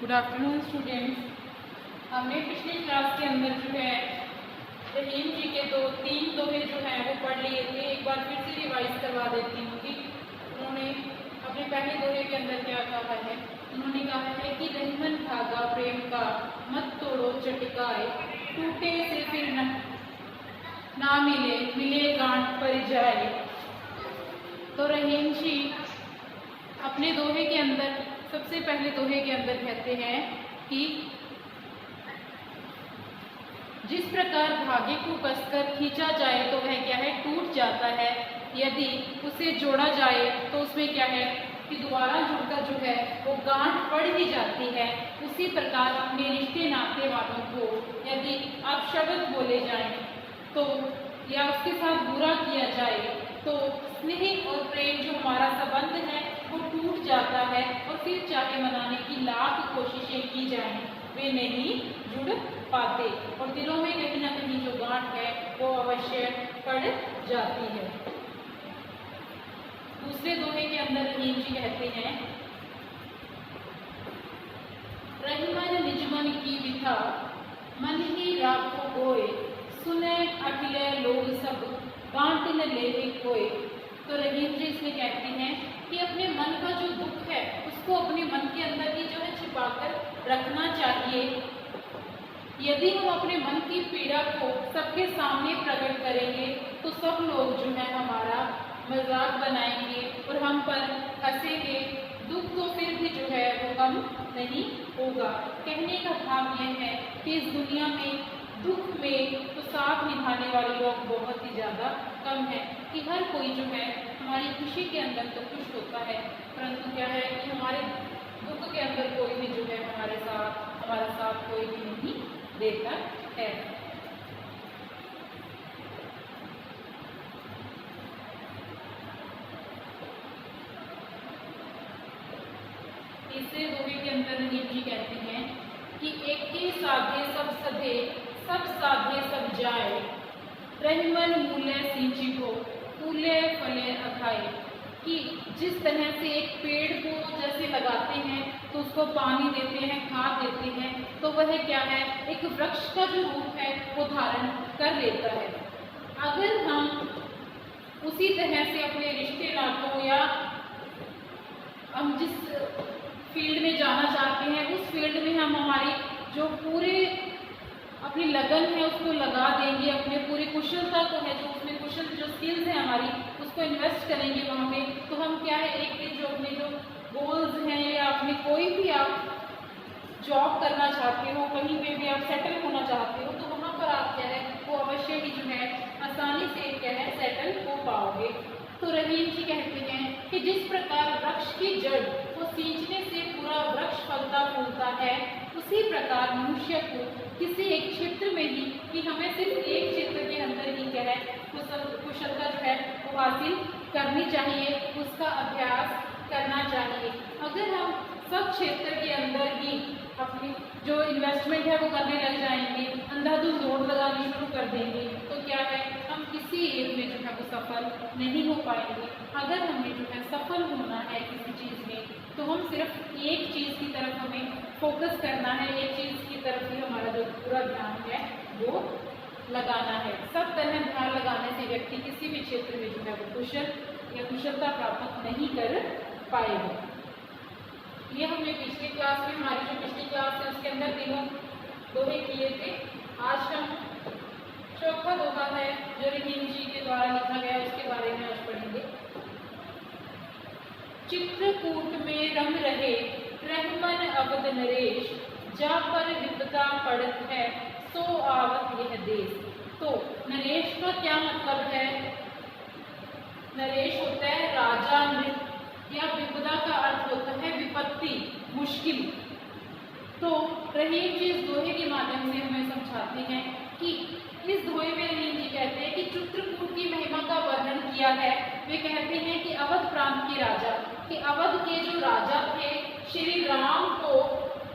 Good afternoon students. हमने पिछली class के अंदर जो है रहीम जी के तीन दोहे जो हैं वो पढ़ लिए थे। एक बार फिर से रिवाइज करवा देती हूँ कि उन्होंने अपने पहले दोहे के अंदर क्या कहा है। उन्होंने कहा है कि रहीमन धागा प्रेम का मत तोड़ो चटकाए, टूटे से फिर ना मिले, मिले गांठ पर जाए। तो रहीम जी अपने दोहे के अंदर, सबसे पहले दोहे के अंदर कहते हैं कि जिस प्रकार धागे को कसकर खींचा जाए तो वह क्या है, टूट जाता है। यदि उसे जोड़ा जाए तो उसमें क्या है कि दोबारा जुड़कर जो है वो गांठ पड़ ही जाती है। उसी प्रकार अपने रिश्ते नाते वालों को यदि आप शब्द बोले जाएं तो या उसके साथ बुरा किया जाए तो स्नेह और प्रेम जो हमारा संबंध है वो टूट जाता है और फिर चाहे मनाने की लाख कोशिशें की जाएं वे नहीं जुड़ पाते और दिलों में कहीं ना कहीं जो गांठ है वो अवश्य पड़ जाती है। दूसरे दोहे के अंदर रहीम जी कहते हैं, रहीमन निजमन की विथा मन ही राखो गोए, सुने अखिले लोग सब गांठ न ले कोई। तो रहीम जी इसमें कहते हैं कि अपने मन का जो दुख है उसको अपने मन के अंदर ही जो है छिपाकर रखना चाहिए। यदि हम अपने मन की पीड़ा को सबके सामने प्रकट करेंगे तो सब लोग जो है हमारा मजाक बनाएंगे और हम पर हंसेंगे। दुख तो फिर भी जो है वो कम नहीं होगा। कहने का भाव यह है कि इस दुनिया में दुख में तो साथ निभाने वाले लोग बहुत ही ज़्यादा कम है। कि हर कोई जो है हमारी खुशी के अंदर तो खुश होता है, परंतु क्या है कि हमारे दुख के अंदर कोई भी जो है हमारा साथ कोई भी नहीं देता है। तीसरे दोहे के अंदर रहीम जी कहते हैं कि एक के साधे सब सधे, सब साधे सब जाए, रहीमन मूल्य सींची को फूले फले अखाए। कि जिस तरह से एक पेड़ को जैसे लगाते हैं तो उसको पानी देते हैं, खाद देते हैं, तो वह क्या है एक वृक्ष का जो रूप है वो धारण कर लेता है। अगर हम उसी तरह से अपने रिश्ते नातों या हम जिस फील्ड में जाना चाहते हैं उस फील्ड में हम हमारी जो पूरे अपनी लगन है उसको लगा देंगे, अपने पूरी कुशलता को है जो उसमें कुशल जो स्किल्स है हमारी उसको इन्वेस्ट करेंगे वहाँ पे, तो हम क्या है एक जो अपने जो गोल्स हैं या अपने कोई भी आप जॉब करना चाहते हो, कहीं पे भी आप सेटल होना चाहते हो, तो वहाँ पर आप क्या है वो अवश्य ही जो है आसानी से क्या है सेटल हो पाओगे। तो रहीम जी कहते हैं कि जिस प्रकार वृक्ष की जड़ को सींचने से पूरा वृक्ष फलता फूलता है, उसी प्रकार मनुष्य को किसी एक क्षेत्र में ही कि हमें सिर्फ एक क्षेत्र के अंदर ही क्या है कुशलता जो है वो हासिल करनी चाहिए, उसका अभ्यास करना चाहिए। अगर हम सब क्षेत्र के अंदर ही अपनी जो इन्वेस्टमेंट है वो करने लग जाएंगे, अंधाधुंध दौड़ लगानी शुरू कर देंगे, तो क्या है हम किसी एक में जो है वो सफल नहीं हो पाएंगे। अगर हमें जो है सफल होना है किसी चीज़ में तो हम सिर्फ एक चीज़ की तरफ हमें फोकस करना है, एक चीज़ की तरफ ही हमारा जो पूरा ध्यान है वो लगाना है। सब तरह ध्यान लगाने से व्यक्ति किसी भी क्षेत्र में जो है वो कुशल या कुशलता प्राप्त नहीं कर पाएगा। ये हमने पिछली क्लास में, हमारी जो पिछली क्लास है उसके अंदर तीनों दोहे किए थे। आज हम चौथा दोहा है जो रहीम जी के द्वारा लिखा गया उसके बारे में आज पढ़ेंगे। चित्रकूट में रम रहे रहमन अवध नरेश, जा पर विपदा पड़त है सो आवत यह देश। तो नरेश का क्या मतलब है? नरेश होता है राजा, नृप, या विपदा का अर्थ होता है विपत्ति, मुश्किल। तो रहीम जी इस दोहे के माध्यम से हमें समझाते हैं कि इस दोहे में रहीम जी कहते हैं कि चित्रकूट की महिमा का वर्णन किया है। वे कहते हैं कि अवध प्रांत के राजा, कि अवध के जो राजा थे श्री राम को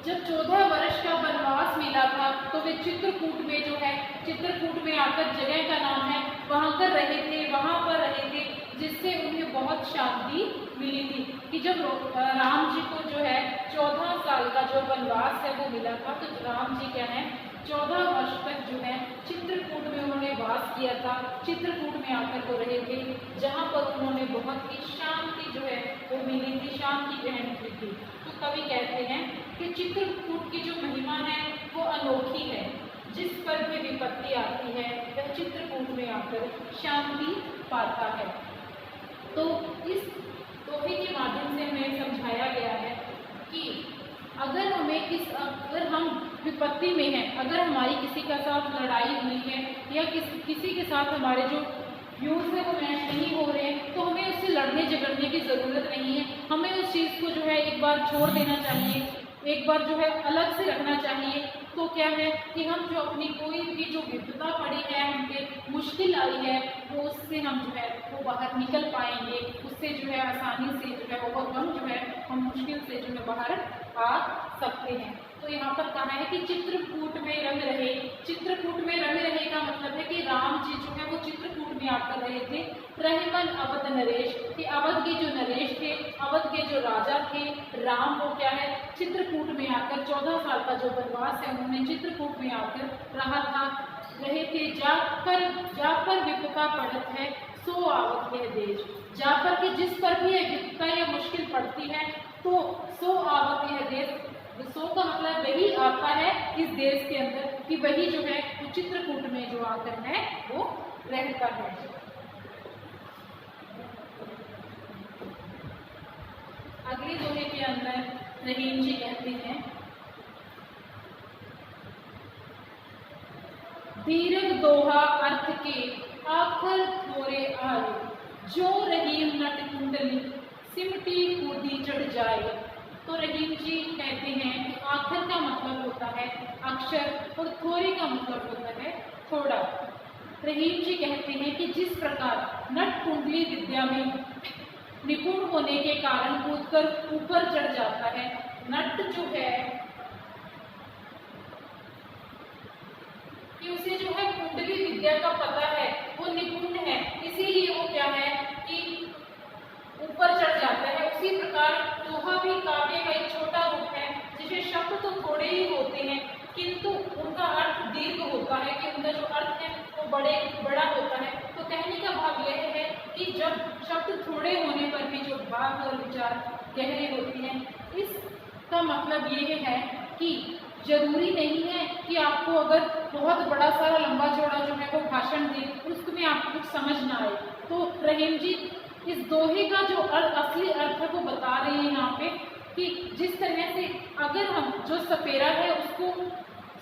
जब 14 वर्ष का वनवास मिला था तो वे चित्रकूट में जो है चित्रकूट में आकर जगह का नाम है वहाँ पर रहे थे, जिससे उन्हें बहुत शांति मिली थी। कि जब राम जी को जो है 14 साल का जो वनवास है वो मिला था, तो राम जी क्या है 14 वर्ष तक जो है चित्रकूट में उन्होंने वास किया था। चित्रकूट में आकर वो रहे थे, जहाँ पर उन्होंने बहुत ही शांति जो है वो मिली थी, शांति ग्रहण की थी। तो कवि कहते हैं कि चित्रकूट की जो महिमा है वो अनोखी है, जिस पर भी विपत्ति आती है वह चित्रकूट में आकर शांति पाता है। तो इस दोहे के माध्यम से हमें समझाया गया है कि अगर हम विपत्ति में हैं, अगर हमारी किसी के साथ लड़ाई हुई है या किसी के साथ हमारे जो व्यूज है वो मैच नहीं हो रहे हैं, तो हमें उससे लड़ने झगड़ने की ज़रूरत नहीं है। हमें उस चीज़ को जो है एक बार छोड़ देना चाहिए, एक बार जो है अलग से रखना चाहिए। तो क्या है कि हम जो अपनी कोई भी जो विपदा पड़ी है, हमके मुश्किल आई है, वो उससे हम जो है वो बाहर निकल पाएंगे, उससे जो है आसानी से जो है ओवरकम जो है हम मुश्किल से जो है बाहर आ सकते हैं। तो यहाँ पर कहा है कि चित्रकूट में रंग रहे। चित्रकूट में रंग रहे का मतलब है कि राम जी जो है वो चित्रकूट में आकर रहे थे। रहे मन अवध नरेश, कि अवध के जो नरेश थे, अवध के जो राजा थे, राम वो क्या है चित्रकूट में आकर 14 साल का जो वनवास है उन्होंने चित्रकूट में आकर रहा था, रहे थे। जा पर विपदा पड़त है सो आवत यह देश, जा पर कि जिस पर भी विपदा या मुश्किल पड़ती है तो सो आवत यह देश, सो का मतलब वही आता है इस देश के अंदर, कि वही जो है वो चित्रकूट में जो आकर है वो रहता है। अगले दोहे के अंदर रहीम जी कहते हैं, दीर्घ दोहा अर्थ के आखर थोरे आए, जो रहीम नट कुंडली सिमटी कूदी चढ़ जाए। तो रहीम जी कहते हैं कि आखर का मतलब होता है अक्षर और थोड़े का मतलब होता है थोड़ा। रहीम जी कहते हैं कि जिस प्रकार नट कुंडली विद्या में निपुण होने के कारण कूदकर ऊपर चढ़ जाता है, नट जो है कि उसे जो है कुंडली विद्या का पता है, वो निपुण है, इसीलिए वो क्या है कि ऊपर चढ़ जाता है। उसी प्रकार दोहा भी काव्य का एक छोटा रूप है, जिसमें शब्द तो थोड़े ही होते हैं किंतु उनका अर्थ दीर्घ होता है, कि उनका जो अर्थ है वो बड़ा होता है। तो कहने का भाव यह है कि जब शब्द थोड़े होने पर भी जो भाव और विचार गहरे होते हैं, इसका मतलब ये है कि जरूरी नहीं है कि आपको अगर बहुत बड़ा सारा लंबा चौड़ा जो है वो भाषण दे उसमें आपको कुछ समझ ना आए। तो रहीम जी इस दोहे का जो असली अर्थ है वो बता रहे हैं यहाँ पे, कि जिस तरह से अगर हम जो सपेरा है उसको,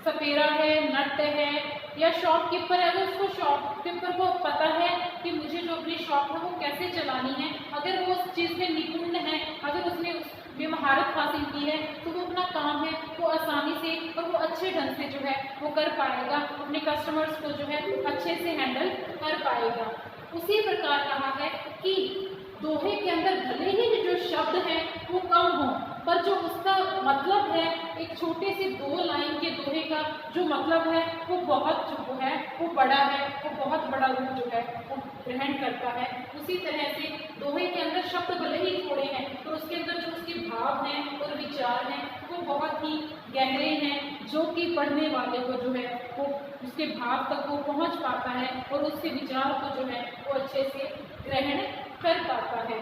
सपेरा है, नट है या शॉपकीपर है, अगर उसको शॉपकीपर को पता है कि मुझे जो अपनी शॉप है वो कैसे चलानी है, अगर वो उस चीज़ में निपुण है, अगर उसने उसमें महारत हासिल की है, तो वो अपना काम है वो आसानी से और वो अच्छे ढंग से जो है वो कर पाएगा, अपने कस्टमर्स को जो है अच्छे से हैंडल कर पाएगा। उसी प्रकार कहा है कि दोहे के अंदर भले ही जो शब्द हैं वो कम हो, पर जो उसका मतलब है, एक छोटे से 2 लाइन के दोहे का जो मतलब है वो बहुत जो है वो बड़ा है, वो बहुत बड़ा रूप जो है वो ग्रहण करता है। उसी तरह से दोहे के अंदर शब्द भले ही थोड़े हैं, तो उसके अंदर जो उसके भाव हैं और विचार हैं वो बहुत ही गहरे हैं, जो कि पढ़ने वाले को जो है वो उसके भाव तक वो पहुंच पाता है और उसके विचार को जो है वो अच्छे से ग्रहण कर पाता है।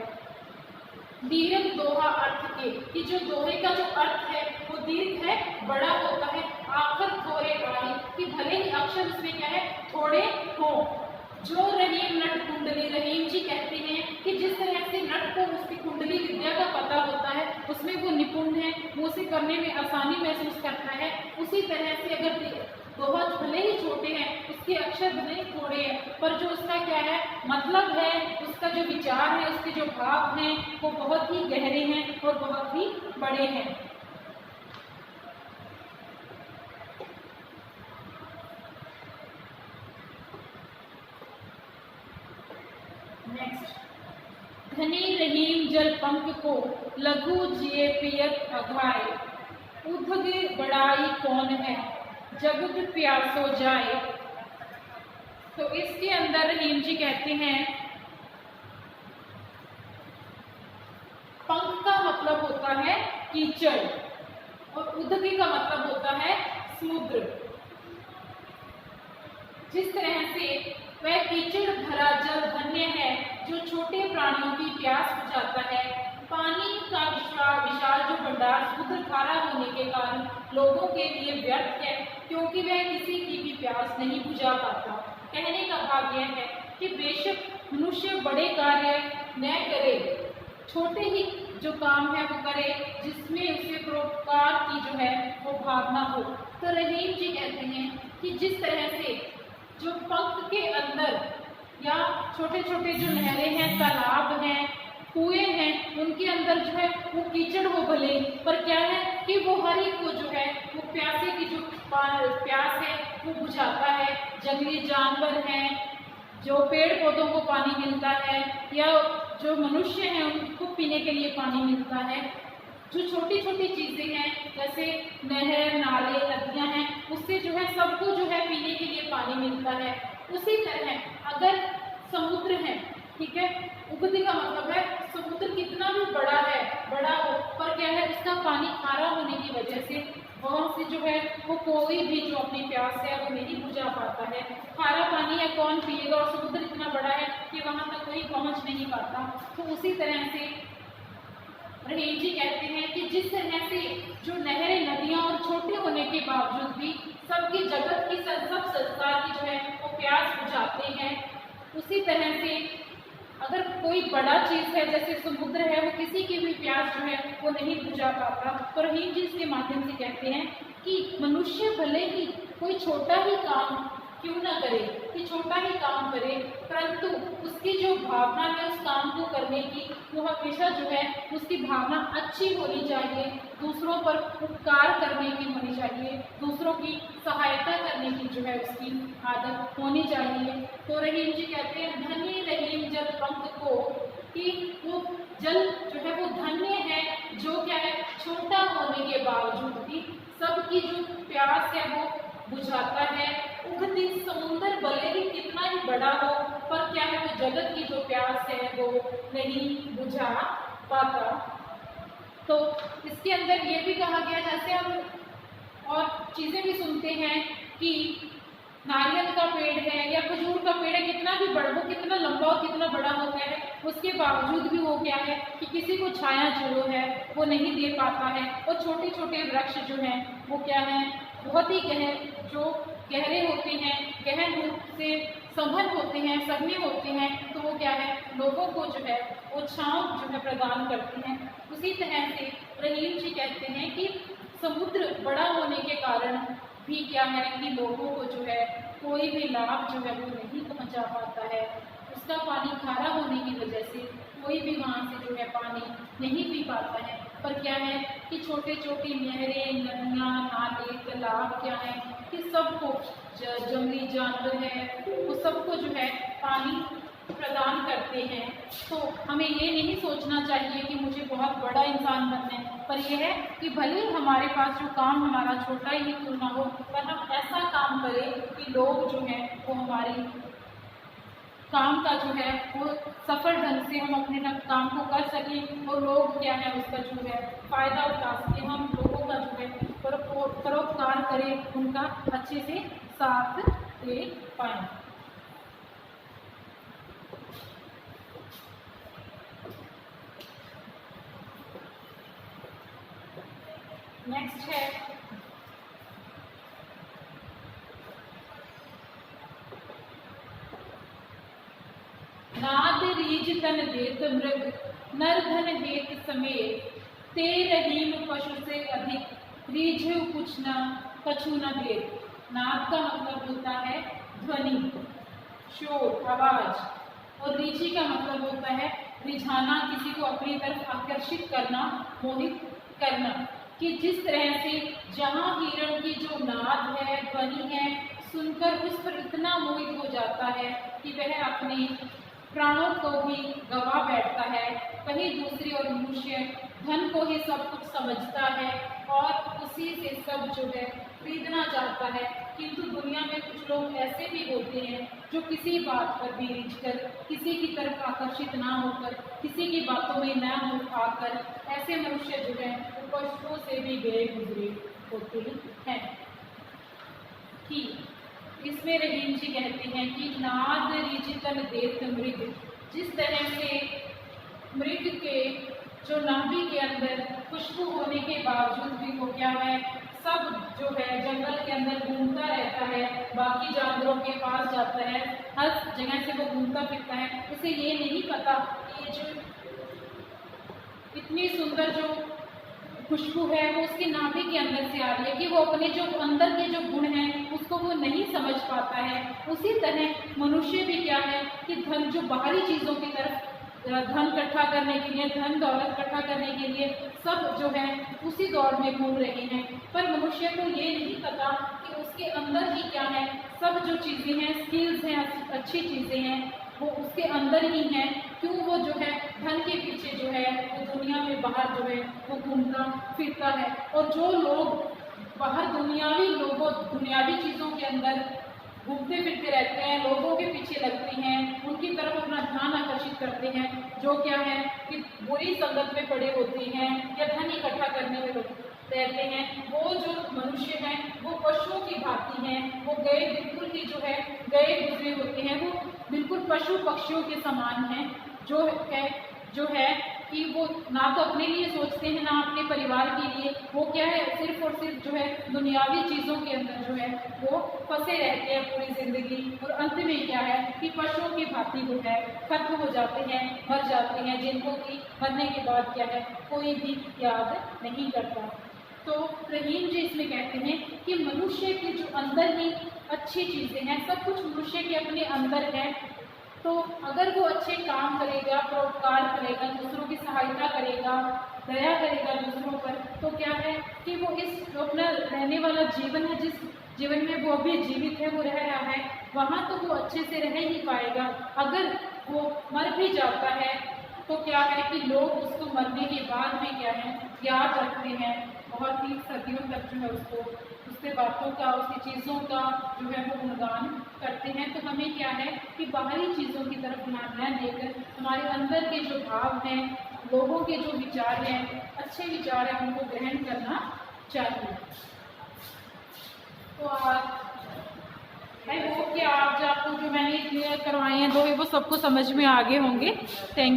दीर्घ दोहा अर्थ के, कि जो दोहे का जो अर्थ है वो दीर्घ है, बड़ा होता है। आखर थोड़े आए, कि भले ही अक्षर उसमें क्या है थोड़े हो। जो रहीम नट कुंडली, रहीम जी कहते हैं कि जिस तरह से नट को उसकी कुंडली विद्या का पता होता है, उसमें वो निपुण है, वो उसे करने में आसानी महसूस करता है, उसी तरह से अगर दोहा भले ही छोटे हैं, उसके अक्षर भले ही थोड़े हैं, पर जो उसका क्या है मतलब है, उसका जो विचार है, उसके जो भाव हैं वो बहुत ही गहरे हैं और बहुत ही बड़े हैं। नेक्स्ट, धनी रहीम जल पंख को लघु जिए पियत अघाए, उद्ग बड़ाई कौन है जगत प्यासो जाए। तो इसके अंदर रहीम जी कहते हैं पंख का मतलब होता है कीचड़ और समुद्र। जिस तरह से वह कीचड़ भरा जल धन्य है जो छोटे प्राणियों की प्यास बुझाता है, पानी का विशाल जो भंडार समुद्र खारा होने के कारण लोगों के लिए व्यर्थ है, क्योंकि वह किसी की भी प्यास नहीं बुझा पाता। कहने का भाव यह है कि बेशक मनुष्य बड़े कार्य न करे, छोटे ही जो काम है वो करे जिसमें उसे परोपकार की जो है वो भावना हो। तो रहीम जी कहते हैं कि जिस तरह से जो पंख के अंदर या छोटे छोटे जो नहरें हैं, तालाब हैं, कुएं हैं, उनके अंदर जो है वो कीचड़ हो भले, पर क्या है कि वो हर एक को जो है वो प्यासे की जो प्यास है वो बुझाता है। जंगली जानवर हैं, जो पेड़ पौधों को पानी मिलता है, या जो मनुष्य हैं उनको पीने के लिए पानी मिलता है। जो छोटी छोटी चीज़ें हैं जैसे नहर, नाले, नदियां हैं, उससे जो है सबको जो है पीने के लिए पानी मिलता है। उसी तरह अगर समुद्र है, ठीक है, उगती का मतलब है समुद्र कितना भी बड़ा है, बड़ा हो, पर क्या है इसका पानी खारा होने की वजह से वहाँ से जो है वो कोई भी जो अपनी प्यास है वो नहीं बुझा पाता है। खारा पानी है कौन पिएगा, और समुद्र इतना बड़ा है कि वहाँ तक कोई पहुँच नहीं पाता। तो उसी तरह से रहीम जी कहते हैं कि जिस तरह से जो नहरें, नदियाँ और छोटे होने के बावजूद भी सबकी जगत की सब संसार की जो है वो प्यास बुझाते हैं, उसी तरह से अगर कोई बड़ा चीज़ है जैसे समुद्र है, वो किसी की भी प्यास जो है वो नहीं बुझा पाता। तो रहीम जी इसके माध्यम से कहते हैं कि मनुष्य भले ही कोई छोटा ही काम क्यों ना करे, कि छोटा ही काम करे, परंतु उसकी जो भावना है उस काम को करने की, वो हमेशा जो है उसकी भावना अच्छी होनी चाहिए, दूसरों पर उपकार करने की होनी चाहिए, दूसरों की सहायता करने की जो है उसकी आदत होनी चाहिए। तो रहीम जी कहते हैं धन्य रहीम जल पंख को, कि वो जल जो है वो धन्य है जो क्या है छोटा होने के बावजूद भी सबकी जो प्यास है वो बुझाता है। उगती समुद्र भले ही कितना ही बड़ा हो, पर क्या है वो जगत की जो प्यास है वो नहीं बुझा पाता। तो इसके अंदर ये भी कहा गया, जैसे हम और चीज़ें भी सुनते हैं कि नारियल का पेड़ है या खजूर का पेड़ है, कितना भी बड़ा, वो कितना लंबा और कितना बड़ा होता है, उसके बावजूद भी वो क्या है कि किसी को छाया जो है वो नहीं दे पाता है। और छोटे छोटे वृक्ष जो हैं वो क्या है बहुत ही गहरे होते हैं, गहन रूप से संघन होते हैं, सघने होते हैं, तो वो क्या है लोगों को जो है वो छांव जो है प्रदान करते हैं। उसी तरह से रहीम जी कहते हैं कि समुद्र बड़ा होने के कारण भी क्या है कि लोगों को जो है कोई भी लाभ जो है वो नहीं पहुंचा पाता है। उसका पानी खारा होने की वजह से कोई भी वहाँ से जो है पानी नहीं पी पाता है। पर क्या है कि छोटे छोटी नहरें, नदियाँ, नाले, तालाब क्या है कि सबको, जंगली जानवर है वो सबको जो है पानी प्रदान करते हैं। तो हमें ये नहीं सोचना चाहिए कि मुझे बहुत बड़ा इंसान बनना है, पर यह है कि भले ही हमारे पास जो काम हमारा छोटा ही क्यों ना हो, पर हम ऐसा काम करें कि लोग जो हैं वो हमारी काम का जो है वो सफल ढंग से हम अपने काम को कर सकें, और लोग क्या है उसका जो है फ़ायदा उठा सकें, हम लोगों का जो है परोपकार करें, उनका अच्छे से साथ दे पाएँ। नेक्स्ट है नाद रीज तन देत मृग, नर धन हेत समेत, ते रहीम पशु से अधिक, रीझ कुछ न कछु न भेद। नाद का मतलब होता है ध्वनि, शोर, आवाज, और रीझी का मतलब होता है रिझाना, किसी को अपनी तरफ आकर्षित करना, मोहित करना। कि जिस तरह से जहाँ हिरण की जो नाद है, ध्वनि है, सुनकर उस पर इतना मोहित हो जाता है कि वह अपने प्राणों को भी गवा बैठता है, वहीं दूसरी ओर मनुष्य धन को ही सब कुछ समझता है और उसी से सब जो है खरीदना चाहता है। किंतु दुनिया में कुछ लोग ऐसे भी होते हैं जो किसी बात पर भी रिझकर, किसी की तरफ आकर्षित ना होकर, किसी की बातों में न हो आकर, ऐसे मनुष्य जो है वो पशुओं से भी गए गुजरे होते हैं। कि इसमें रहीम जी कहते हैं कि नाद रिजितन देत मृग, जिस तरह से मृग के जो नाभि के अंदर खुशबू होने के बावजूद भी वो क्या है, सब जो है जंगल के अंदर घूमता रहता है, बाकी जानवरों के पास जाता है, हर जगह से वो घूमता फिरता है, उसे ये नहीं पता कि ये जो इतनी सुंदर जो खुशबू है वो उसके नाभि के अंदर से आ रही है, कि वो अपने जो अंदर के जो गुण हैं उसको वो नहीं समझ पाता है। उसी तरह मनुष्य भी क्या है कि धन, जो बाहरी चीज़ों की तरफ धन इकट्ठा करने के लिए, धन दौलत इकट्ठा करने के लिए सब जो है उसी दौड़ में घूम रहे हैं, पर मनुष्य को ये नहीं पता कि उसके अंदर ही क्या है, सब जो चीज़ें हैं, स्किल्स हैं, अच्छी चीज़ें हैं, वो उसके अंदर ही हैं। क्यों वो जो है धन के पीछे जो है वो दुनिया में बाहर जो है वो घूमता फिरता है। और जो लोग बाहर दुनियावी चीज़ों के अंदर घूमते फिरते रहते हैं, लोगों के पीछे लगते हैं, उनकी तरफ अपना ध्यान आकर्षित करते हैं, जो क्या है कि बुरी संगत में पड़े होते हैं या धन इकट्ठा करने में रहते हैं, वो जो मनुष्य हैं वो पशुओं की भांति हैं। वो गए बिल्कुल ही जो है गए गुजरे होते हैं, वो बिल्कुल पशु पक्षियों के समान हैं, जो है कि वो ना तो अपने लिए सोचते हैं ना अपने परिवार के लिए, वो क्या है सिर्फ और सिर्फ जो है दुनियावी चीज़ों के अंदर जो है वो फंसे रहते हैं पूरी ज़िंदगी, और अंत में क्या है कि पशुओं की भांति जो है खत्म हो जाते हैं, मर जाते हैं, जिनको कि मरने के बाद क्या है कोई भी याद नहीं करता। तो रहीम जी इसमें कहते हैं कि मनुष्य के जो अंदर ही अच्छी चीज़ें हैं, सब कुछ मनुष्य के अपने अंदर है, तो अगर वो अच्छे काम करेगा, परोपकार करेगा, दूसरों की सहायता करेगा, दया करेगा दूसरों पर, तो क्या है कि वो इस अपना रहने वाला जीवन है, जिस जीवन में वो अभी जीवित है, वो रह रहा है, वहाँ तो वो अच्छे से रह ही पाएगा। अगर वो मर भी जाता है तो क्या है कि लोग उसको मरने के बाद में क्या है याद रखते हैं, बहुत ही सदियों तक जो है उसके बातों का, उसकी चीज़ों का जो है वो गुणगान करते हैं। तो हमें क्या है कि बाहरी चीज़ों की तरफ ध्यान न देकर हमारे अंदर के जो भाव हैं, लोगों के जो विचार हैं, अच्छे विचार हैं, उनको ग्रहण करना चाहिए। तो आई होप कि आज आपको जो मैंने क्लियर करवाए हैं वो सबको समझ में आ गए होंगे। थैंक